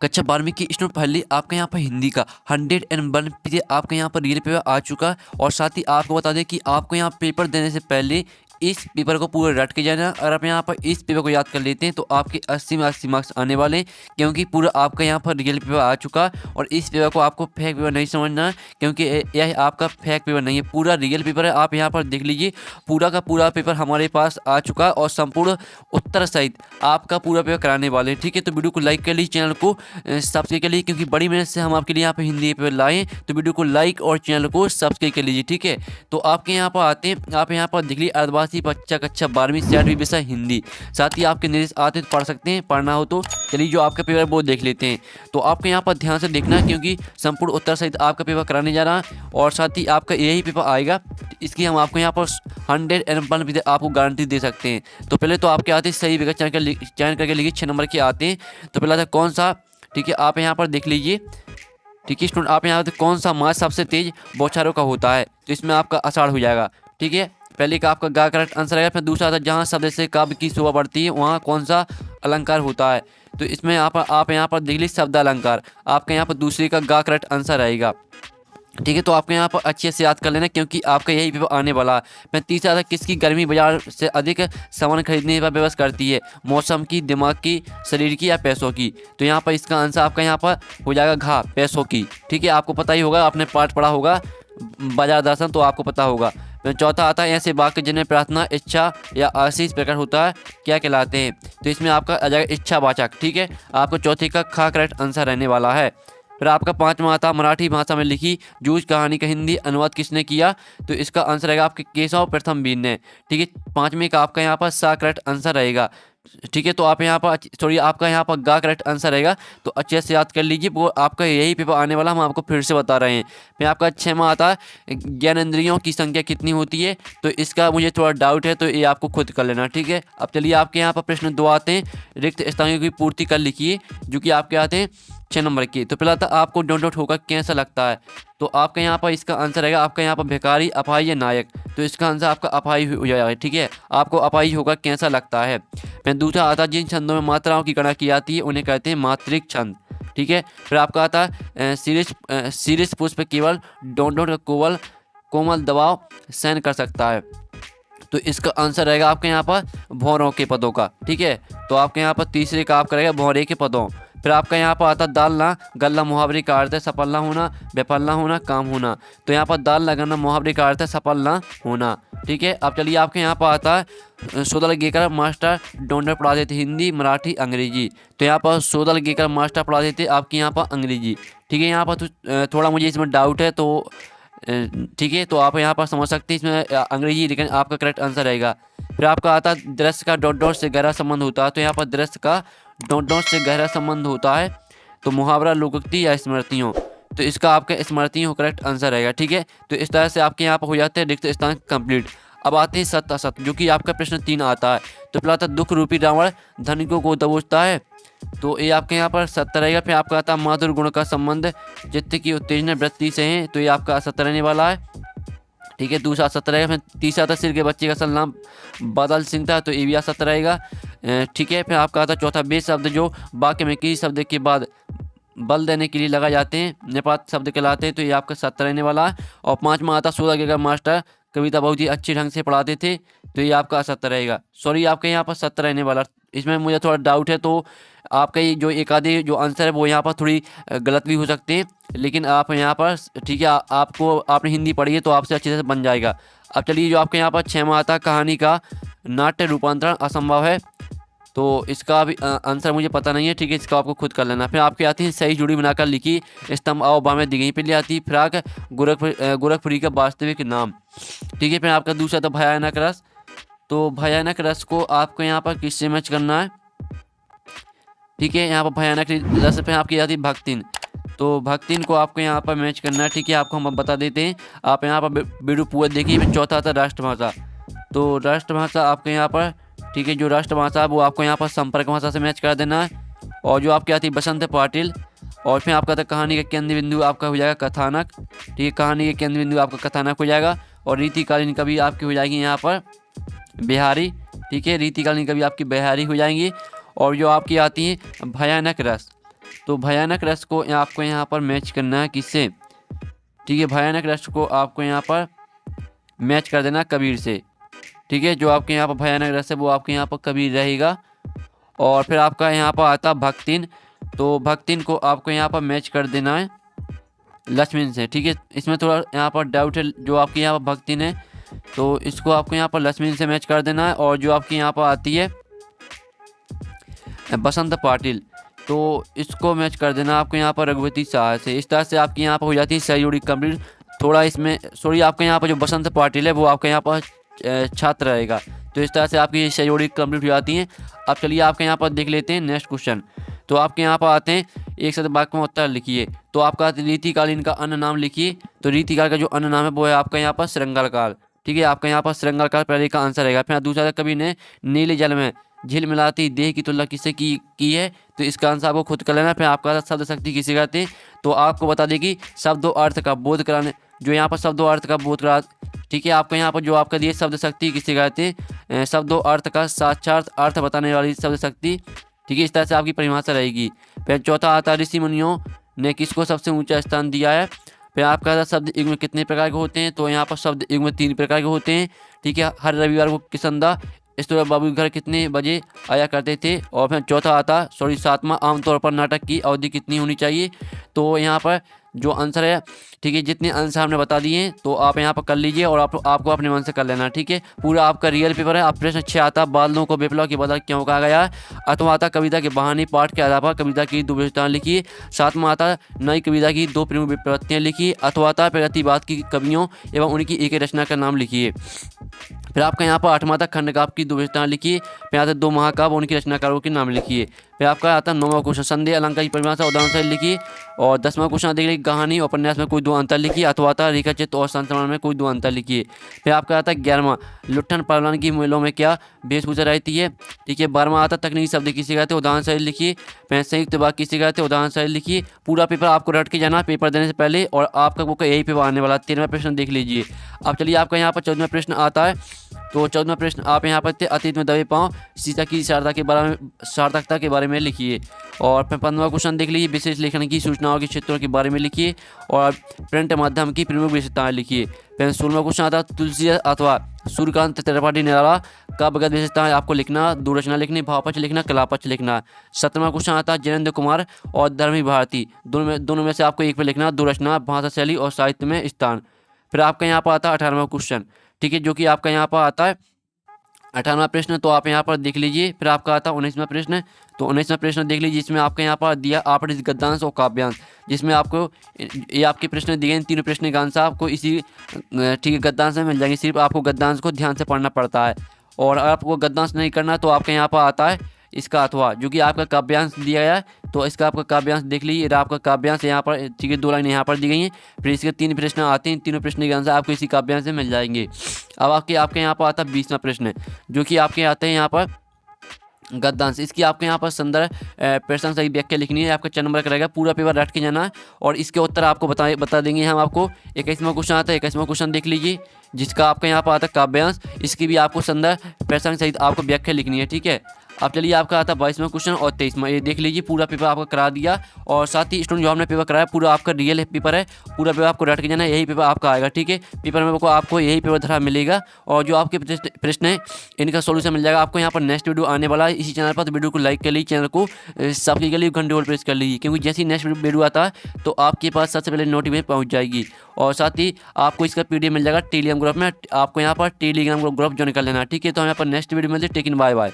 कक्षा 12वीं की स्टूडेंट पहले आपका यहाँ पर हिंदी का 101 पेज आपका यहाँ पर रियल पेपर आ चुका है। और साथ ही आपको बता दें कि आपको यहाँ पेपर देने से पहले इस पेपर को पूरा रट के जाना। अगर आप यहाँ पर इस पेपर को याद कर लेते हैं तो आपके 80 में 80 मार्क्स आने वाले, क्योंकि पूरा आपका यहाँ पर रियल पेपर आ चुका। और इस पेपर को आपको फेक पेपर नहीं समझना, क्योंकि यह आपका फेक पेपर नहीं है, पूरा रियल पेपर है। आप यहाँ पर देख लीजिए, पूरा का पूरा पेपर हमारे पास आ चुका और संपूर्ण उत्तर सहित आपका पूरा पेपर कराने वाले हैं। ठीक है, तो वीडियो को लाइक कर लीजिए, चैनल को सब्सक्राइब कर लीजिए, क्योंकि बड़ी मेहनत से हम आपके लिए यहाँ पर हिंदी पेपर लाए। तो वीडियो को लाइक और चैनल को सब्सक्राइब कर लीजिए। ठीक है, तो आपके यहाँ पर आते हैं, आप यहाँ पर देख लीजिए अर्धवार्षिक बच्चा कक्षा 12वीं 60वीं विषय हिंदी। साथ ही आपके निर्देश आते हैं तो पढ़ सकते हैं, पढ़ना हो तो चलिए जो आपका पेपर वो देख लेते हैं। तो आपके यहाँ पर ध्यान से देखना, क्योंकि संपूर्ण उत्तर सहित आपका पेपर कराने जा रहा है और साथ ही आपका यही पेपर आएगा। इसकी हम आपको यहाँ पर 101% आपको गारंटी दे सकते हैं। तो पहले तो आपके आते हैं सही विकल्प चयन करके लिखिए, 6 नंबर के आते हैं। तो पहला था कौन सा, ठीक है, आप यहाँ पर देख लीजिए। ठीक है स्टूडेंट, आप यहाँ पर कौन सा मास सबसे तेज बौछारों का होता है, तो इसमें आपका आषाढ़ हो जाएगा। ठीक है, पहले का आपका गा करेक्ट आंसर आएगा। फिर दूसरा था जहाँ शब्द से काव्य की शोभा बढ़ती है वहाँ कौन सा अलंकार होता है, तो इसमें आप यहाँ पर देख लीजिए शब्द अलंकार, आपका यहाँ पर दूसरे का गा करेक्ट आंसर आएगा। ठीक है, तो आपको यहाँ पर अच्छे से याद कर लेना, क्योंकि आपका यही पेपर आने वाला है। फिर तीसरा था किसकी गर्मी बाजार से अधिक सामान खरीदने पर व्यवस्था करती है, मौसम की, दिमाग की, शरीर की या पैसों की, तो यहाँ पर इसका आंसर आपका यहाँ पर हो जाएगा घा, पैसों की। ठीक है, आपको पता ही होगा, आपने पाठ पढ़ा होगा बाजार दर्शन, तो आपको पता होगा। चौथा आता है ऐसे वाक्य जिनमें प्रार्थना, इच्छा या आशीष प्रकट होता है क्या कहलाते हैं, तो इसमें आपका आ जाएगा इच्छावाचक। ठीक है, आपको चौथे का खा करेक्ट आंसर रहने वाला है। फिर आपका पांचवा आता मराठी भाषा में लिखी जूझ कहानी का हिंदी अनुवाद किसने किया, तो इसका आंसर रहेगा आपके केशव प्रथम वीर ने। ठीक है, पांचवें का आपका यहाँ पर सा करेक्ट आंसर रहेगा। ठीक है, तो आप यहाँ पर सॉरी आपका यहाँ पर गा करेक्ट आंसर रहेगा, तो अच्छे से याद कर लीजिए, वो आपका यही पेपर आने वाला, हम आपको फिर से बता रहे हैं। फिर आपका 6वां आता है ज्ञानेंद्रियों की संख्या कितनी होती है, तो इसका मुझे थोड़ा डाउट है, तो ये आपको खुद कर लेना। ठीक है, अब चलिए आपके यहाँ पर प्रश्न 2 आते हैं, रिक्त स्थानों की पूर्ति कर लिखिए, जो कि आपके आते हैं 6 नंबर की। तो पहला था आपको डोंट होकर कैसा लगता है, तो आपका यहाँ पर इसका आंसर रहेगा आपका यहाँ पर भिखारी, अपाही या नायक, तो इसका आंसर आपका अपाही हो जाएगा। ठीक है, आपको अपाही होगा कैसा लगता है। फिर दूसरा आता है जिन छंदों में मात्राओं की गणना की जाती है उन्हें कहते हैं मात्रिक छंद। ठीक है, फिर आपका आता है शीर्ष पुष्प केवल डोंट का कोमल दबाव सहन कर सकता है, तो इसका आंसर रहेगा आपके यहाँ पर भौरों के पदों का। ठीक है, तो आपके यहाँ पर तीसरे का आप करेगा भौरे के पदों। फिर आपका यहाँ पर आता दालना गल्ला मुहावरे का अर्थ है सफल ना होना, विफल ना होना, काम होना, तो यहाँ पर दाल लगाना मुहावरे का अर्थ है सफल ना होना। ठीक है, अब चलिए आपके यहाँ पर आता है सोदल गेकर मास्टर डोंट पढ़ाते थे हिंदी, मराठी, अंग्रेजी, तो यहाँ पर सोदल गेकर मास्टर पढ़ाते थे आपके यहाँ पर अंग्रेजी। ठीक है, यहाँ पर थोड़ा मुझे इसमें डाउट है, तो ठीक है, तो आप यहाँ पर समझ सकते हैं इसमें अंग्रेजी, लेकिन आपका करेक्ट आंसर रहेगा। फिर आपका आता है दृश्य का डॉट से गहरा संबंध होता है, तो यहाँ पर दृश्य का डॉट से गहरा संबंध होता है, तो मुहावरा, लोकोक्ति या स्मृतियों, तो इसका आपका स्मृतियों करेक्ट आंसर रहेगा। ठीक है, तो इस तरह से आपके यहाँ पर हो जाते हैं रिक्त स्थान कंप्लीट। अब आते हैं सत्य असत्य, जो कि आपका प्रश्न 3 आता है। तो पहला था दुख रूपी रावण धनिकों को दबोचता है, तो ये आपके यहाँ पर सत्य रहेगा। फिर आपका आता है माधुर गुण का संबंध चित्त की उत्तेजना वृत्ति से है, तो ये आपका असत्य रहने वाला है। ठीक है, दूसरा असत्य रहेगा। फिर तीसरा था सिर के बच्चे का असल नाम बादल सिंह था, तो ये भी असत्य रहेगा। ठीक है, फिर आपका आता है चौथा वे शब्द जो वाक्य में किसी शब्द के बाद बल देने के लिए लगा जाते हैं निपात शब्द कहलाते हैं, तो ये आपका सत्य रहने वाला है। और पांचवा आता सोदा गेकर मास्टर कविता बहुत ही अच्छे ढंग से पढ़ाते थे, तो ये आपका असत्य रहेगा। सॉरी आपके यहाँ पर सत्य रहने वाला, इसमें मुझे थोड़ा डाउट है, तो आपका ये जो एक आधे जो आंसर है वो यहाँ पर थोड़ी गलत भी हो सकते हैं, लेकिन आप यहाँ पर ठीक है, आपको आपने हिंदी पढ़ी है तो आपसे अच्छे से बन जाएगा। अब चलिए जो आपके यहाँ पर 6वां आता कहानी का नाट्य रूपांतरण असंभव है, तो इसका भी आंसर मुझे पता नहीं है। ठीक है, इसका आपको खुद कर लेना। फिर आपके आती हैं सही जुड़ी बनाकर लिखी स्तंभ आओ बामें दी गई, पे ले आती फिराक गोरखपुरी का वास्तविक नाम। ठीक है, फिर आपका दूसरा था भयानक रस, तो भयानक रस को आपको यहाँ पर किससे मैच करना है। ठीक है, यहाँ पर भयानक रस पे आपकी आती भक्तिन, तो भक्तिन को आपको यहाँ पर मैच करना है। ठीक है, आपको हम बता देते हैं, आप यहाँ पर बेडू पूरा देखिए। फिर चौथा था राष्ट्रभाषा, तो राष्ट्रभाषा आपके यहाँ पर ठीक है, जो राष्ट्रभाषा है वो आपको यहाँ पर संपर्क भाषा से मैच कर देना है। और जो आपकी आती है बसंत पाटिल, और फिर आपका था कहानी का केंद्र बिंदु आपका हो जाएगा कथानक। ठीक है, कहानी के केंद्र बिंदु आपका कथानक हो जाएगा। और रीतिकालीन कवि आपकी हो जाएगी यहाँ पर बिहारी। ठीक है, रीतिकालीन कवि आपकी बिहारी हो जाएंगी। और जो आपकी आती है भयानक रस, तो भयानक रस को आपको यहाँ पर मैच करना है किससे, ठीक है, भयानक रस को आपको यहाँ पर मैच कर देना कबीर से, ठीक है। जो आपके यहाँ पर भयानक रस है वो आपके यहाँ पर कबीर रहेगा। और फिर आपका यहाँ पर आता भक्तिन, तो भक्तिन को आपको यहाँ पर मैच कर देना है लक्ष्मण से, ठीक है। इसमें थोड़ा यहाँ पर डाउट है, जो आपके यहाँ पर भक्तिन है तो इसको आपको यहाँ पर लक्ष्मण से मैच कर देना है। और जो आपकी यहाँ पर आती है बसंत पाटिल, तो इसको मैच कर देना आपको यहाँ पर रघुवती शाह से। इस तरह से आपकी यहाँ पर हो जाती है सही जोड़ी कंप्लीट। थोड़ा इसमें सॉरी, आपके यहाँ पर जो बसंत पाटिल है वो आपके यहाँ पर छात्र रहेगा, तो इस तरह से आपकी सही जोड़ी कंप्लीट हो जाती है। अब चलिए आपके यहाँ पर देख लेते हैं नेक्स्ट क्वेश्चन। तो आपके यहाँ पर आते हैं एक शब्द वाक्य में उत्तर लिखिए। तो आपका रीतिकालीन का अन्य नाम लिखिए। तो रीतिकाल का जो अन्य नाम है वो है आपका यहाँ पर श्रृंगार काल, ठीक है। आपका यहाँ पर श्रृंगार काल पहले का आंसर रहेगा। फिर दूसरा कवि ने नीले जल में झील मिलाती देह की तुलना किससे की है, तो इसका आंसर आपको खुद कर लेना। फिर आपका शब्द शक्ति किसे कहते हैं, तो आपको बता देगी शब्दों अर्थ का बोध कराने, जो यहाँ पर शब्दों अर्थ का बोध करा, ठीक है। आपको यहाँ पर जो आपका दिए शब्द शक्ति किसे कहते हैं, शब्दों अर्थ का साक्षात अर्थ बताने वाली शब्द शक्ति, ठीक है। इस तरह से आपकी परिभाषा रहेगी। फिर चौथा आता ऋषि मुनियों ने किसको सबसे ऊंचा स्थान दिया है। फिर आपका शब्द युग्म कितने प्रकार के होते हैं, तो यहाँ पर शब्द युग्म 3 प्रकार के होते हैं, ठीक है। हर रविवार को किसंदा स्टोर बाबू घर कितने बजे आया करते थे। और फिर चौथा आता सातवां आमतौर पर नाटक की अवधि कितनी होनी चाहिए। तो यहाँ पर जो आंसर है, ठीक है, जितने आंसर हमने बता दिए हैं तो आप यहाँ पर कर लीजिए और आपको अपने मन से कर लेना, ठीक है। पूरा आपका रियल पेपर है। आप प्रश्न 6 आता बादलों को विप्लव के बदल क्यों कहा गया है। अथवा आता कविता के बहाने पाठ के आधार पर कविता की 2 विशेषताएं लिखिए। 7वां आता नई कविता की 2 प्रमुख विप्रवृत्तियाँ लिखिए। अथवा आता प्रगतिवाद की कवियों एवं उनकी एक रचना का नाम लिखिए। फिर आपका यहाँ पर 8वां आता खंडकाव्य की 2 विशेषताएं लिखिए। फिर आता 2 महाकाव्य उनकी रचनाकारों के नाम लिखिए। फिर आपका आता 9वां क्वेश्चन संदेह अलंकार की परिभाषा उदाहरण से लिखिए। और 10वां क्वेश्चन देख लीजिए कहानी और उपन्यास में कोई 2 अंतर लिखिए। अथवा आता रेखा चित्र और संस्मरण में कोई 2 अंतर लिखिए। फिर आपका आता 11वां लुट्ठन पहलवान की मेलों में क्या वेशभूषा रहती है, ठीक है। 12वां आता तकनीकी शब्द किसे कहते हैं, उदाहरण सहित लिखिए। फिर संयुक्त वाक्य किसे कहते हैं, उदाहरण सहित लिखिए। पूरा पेपर आपको रट के जाना पेपर देने से पहले, और आपका वो यही पेपर आने वाला। 13वां प्रश्न देख लीजिए। अब चलिए आपका यहाँ पर 14वां प्रश्न आता है। तो 14वां प्रश्न आप यहाँ पर अतीत में दबे पाँव सीता की सार्थकता के बारे में लिखिए। और फिर 15वां क्वेश्चन देख लीजिए विशेष लेखन की सूचनाओं के क्षेत्रों के बारे में लिखिए और प्रिंट माध्यम की प्रमुख विशेषताएं लिखिए। फिर 16वां क्वेश्चन आता है तुलसी अथवा सूर्यकांत त्रिपाठी निराला का बगत विशेषताएं आपको लिखना, 2 रचना लिखनी, भावपक्ष लिखना, कलापक्ष लिखना। 17वां क्वेश्चन आता है जयेंद्र कुमार और धर्मी भारती दोनों में से आपको एक पे लिखना, 2 रचना, भाषा शैली और साहित्य में स्थान। फिर आपका यहाँ पर आता है 18वां क्वेश्चन, ठीक है, जो कि आपका यहाँ पर आता है 18वां प्रश्न। तो आप यहाँ पर देख लीजिए। फिर आपका आता है 19वां प्रश्न। तो 19वां प्रश्न देख लीजिए, जिसमें आपके यहाँ पर दिया आपरित गद्यांश और काव्यांश, जिसमें आपको ये आपके प्रश्न दिए हैं। 3 प्रश्न का आंसर आपको इसी ठीक है गद्यांश में मिल जाएंगे। सिर्फ आपको गद्यांश को ध्यान से पढ़ना पड़ता है। और अगर आपको गद्यांश नहीं करना तो आपके यहाँ पर आता है इसका अथवा, जो कि आपका काव्यांश दिया गया है। तो इसका आपका काव्यांश देख लीजिए। आपका काव्यांश यहाँ पर, ठीक है, 2 लाइन यहाँ पर दी गई हैं। फिर इसके 3 प्रश्न आते हैं। 3 प्रश्न के आंसर आपको इसी काव्यांश से मिल जाएंगे। अब आपके यहाँ पर आता है 20वां प्रश्न, जो कि आपके आते हैं यहाँ पर गद्यांश। इसकी आपके यहाँ पर संदर्भ प्रश्न सही व्याख्या लिखनी है। आपका 4 नंबर का रहेगा। पूरा पेपर रट के जाना है और इसके उत्तर आपको बता देंगे हम आपको। 21वां क्वेश्चन आता है। 21वां क्वेश्चन देख लीजिए, जिसका आपका यहाँ पर आता है काव्यांश। इसकी भी आपको संदर्भ प्रश्न सहित आपको व्याख्या लिखनी है, ठीक है। अब चलिए आपका आता है 22वां क्वेश्चन और 23वां। ये देख लीजिए, पूरा पेपर आपका करा दिया। और साथ ही स्टूडेंट जो हमने पेपर कराया पूरा आपका रियल पेपर है। पूरा पेपर आपको रट के जाना है, यही पेपर आपका आएगा, ठीक है। पेपर में आपको यही पेपर धरा मिलेगा। और जो आपके प्रश्न है इनका सोल्यूशन मिल जाएगा आपको यहाँ पर। नेक्स्ट वीडियो आने वाला है इसी चैनल पर, तो वीडियो को लाइक कर लीजिए, चैनल को सब्सक्राइब कर लीजिए, घंटे और प्रेस कर लीजिए, क्योंकि जैसे ही नेक्स्ट वीडियो आता है तो आपके पास सबसे पहले नोटिफिकेशन पहुँच जाएगी। और साथ ही आपको इसका PDF मिल जाएगा टेलीग्राम ग्रुप में। आपको यहाँ पर टेलीग्राम ग्रुप ज्वाइन कर लेना, ठीक है। तो हम यहाँ पर नेक्स्ट वीडियो में मिलते हैं। टेक इन, बाय बाय।